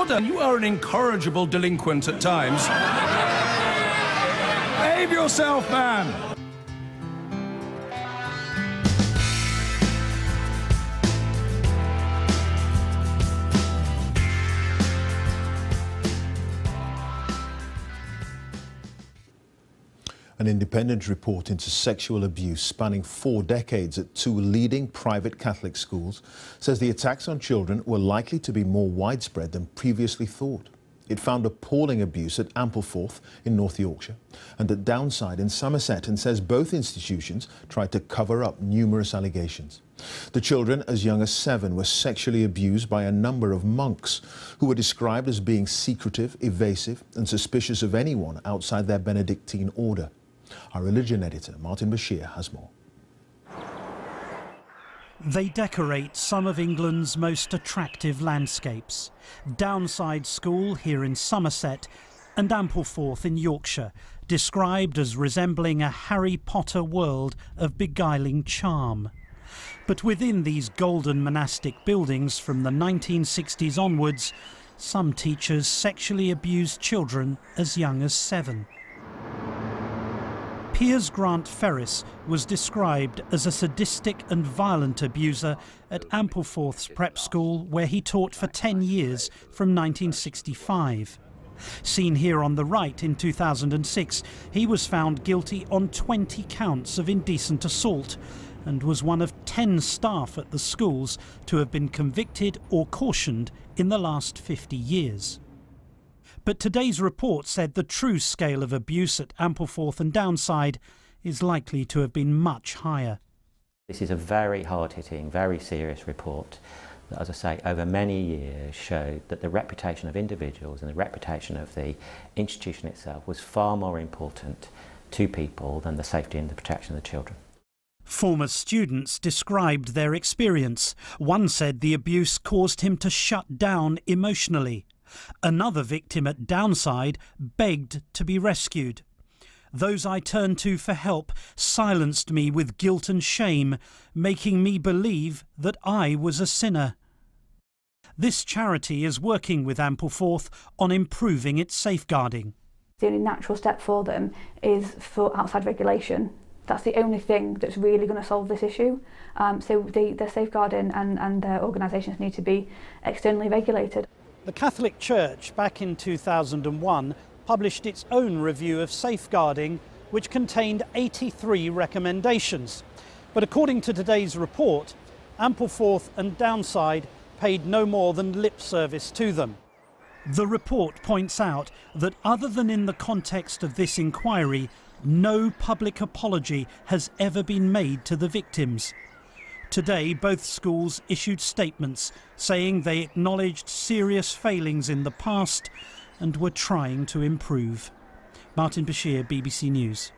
order. You are an incorrigible delinquent at times. Behave yourself, man. An independent report into sexual abuse spanning 4 decades at 2 leading private Catholic schools says the attacks on children were likely to be more widespread than previously thought. It found appalling abuse at Ampleforth in North Yorkshire and at Downside in Somerset, and says both institutions tried to cover up numerous allegations. The children as young as 7 were sexually abused by a number of monks who were described as being secretive, evasive and suspicious of anyone outside their Benedictine order. Our religion editor, Martin Bashir, has more. They decorate some of England's most attractive landscapes. Downside School here in Somerset and Ampleforth in Yorkshire, described as resembling a Harry Potter world of beguiling charm. But within these golden monastic buildings from the 1960s onwards, some teachers sexually abused children as young as 7. Piers Grant Ferris was described as a sadistic and violent abuser at Ampleforth's prep school, where he taught for 10 years from 1965. Seen here on the right in 2006, he was found guilty on 20 counts of indecent assault and was one of 10 staff at the schools to have been convicted or cautioned in the last 50 years. But today's report said the true scale of abuse at Ampleforth and Downside is likely to have been much higher. This is a very hard-hitting, very serious report that, as I say, over many years showed that the reputation of individuals and the reputation of the institution itself was far more important to people than the safety and the protection of the children. Former students described their experience. One said the abuse caused him to shut down emotionally. Another victim at Downside begged to be rescued. Those I turned to for help silenced me with guilt and shame, making me believe that I was a sinner. This charity is working with Ampleforth on improving its safeguarding. The only natural step for them is for outside regulation. That's the only thing that's really going to solve this issue. So their safeguarding and their organisations need to be externally regulated. The Catholic Church, back in 2001, published its own review of safeguarding, which contained 83 recommendations. But according to today's report, Ampleforth and Downside paid no more than lip service to them. The report points out that other than in the context of this inquiry, no public apology has ever been made to the victims. Today, both schools issued statements saying they acknowledged serious failings in the past and were trying to improve. Martin Bashir, BBC News.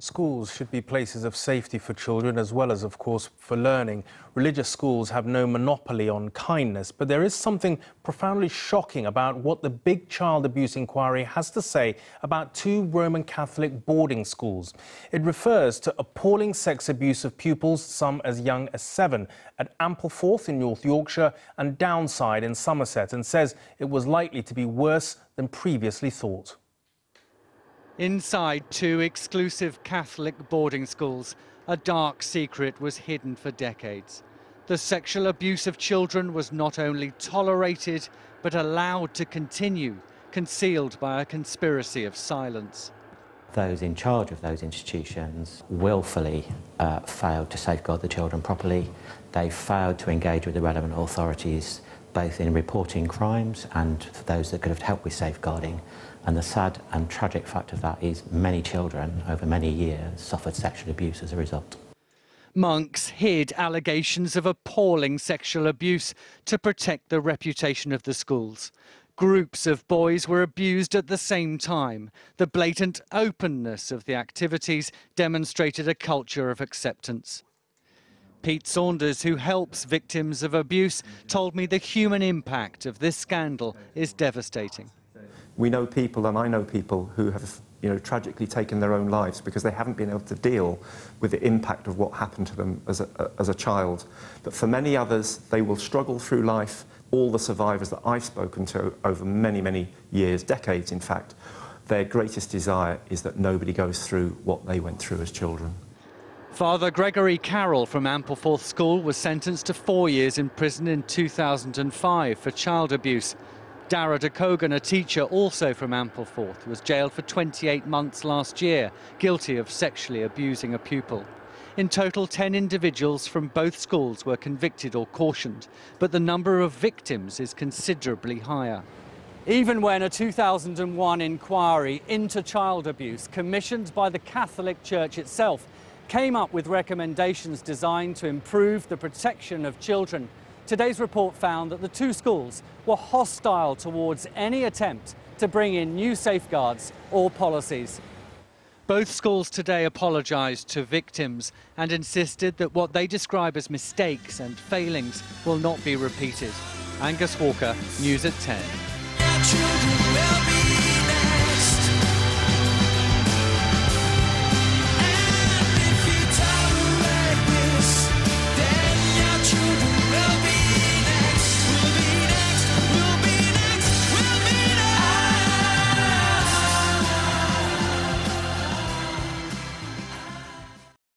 Schools should be places of safety for children as well as, of course, for learning. Religious schools have no monopoly on kindness, but there is something profoundly shocking about what the big child abuse inquiry has to say about 2 Roman Catholic boarding schools. It refers to appalling sex abuse of pupils, some as young as 7, at Ampleforth in North Yorkshire and Downside in Somerset, and says it was likely to be worse than previously thought. Inside 2 exclusive Catholic boarding schools, a dark secret was hidden for decades. The sexual abuse of children was not only tolerated, but allowed to continue, concealed by a conspiracy of silence. Those in charge of those institutions willfully failed to safeguard the children properly. They failed to engage with the relevant authorities, both in reporting crimes and for those that could have helped with safeguarding. And the sad and tragic fact of that is many children over many years suffered sexual abuse as a result. Monks hid allegations of appalling sexual abuse to protect the reputation of the schools. Groups of boys were abused at the same time. The blatant openness of the activities demonstrated a culture of acceptance. Pete Saunders, who helps victims of abuse, told me the human impact of this scandal is devastating. We know people, and I know people, who have, tragically taken their own lives because they haven't been able to deal with the impact of what happened to them as a child. But for many others, they will struggle through life, all the survivors that I've spoken to over many, many years, decades in fact, their greatest desire is that nobody goes through what they went through as children. Father Gregory Carroll from Ampleforth School was sentenced to 4 years in prison in 2005 for child abuse. Dara de Kogan, a teacher also from Ampleforth, was jailed for 28 months last year, guilty of sexually abusing a pupil. In total, 10 individuals from both schools were convicted or cautioned, but the number of victims is considerably higher. Even when a 2001 inquiry into child abuse, commissioned by the Catholic Church itself, came up with recommendations designed to improve the protection of children, today's report found that the two schools were hostile towards any attempt to bring in new safeguards or policies. Both schools today apologised to victims and insisted that what they describe as mistakes and failings will not be repeated. Angus Walker, News at 10.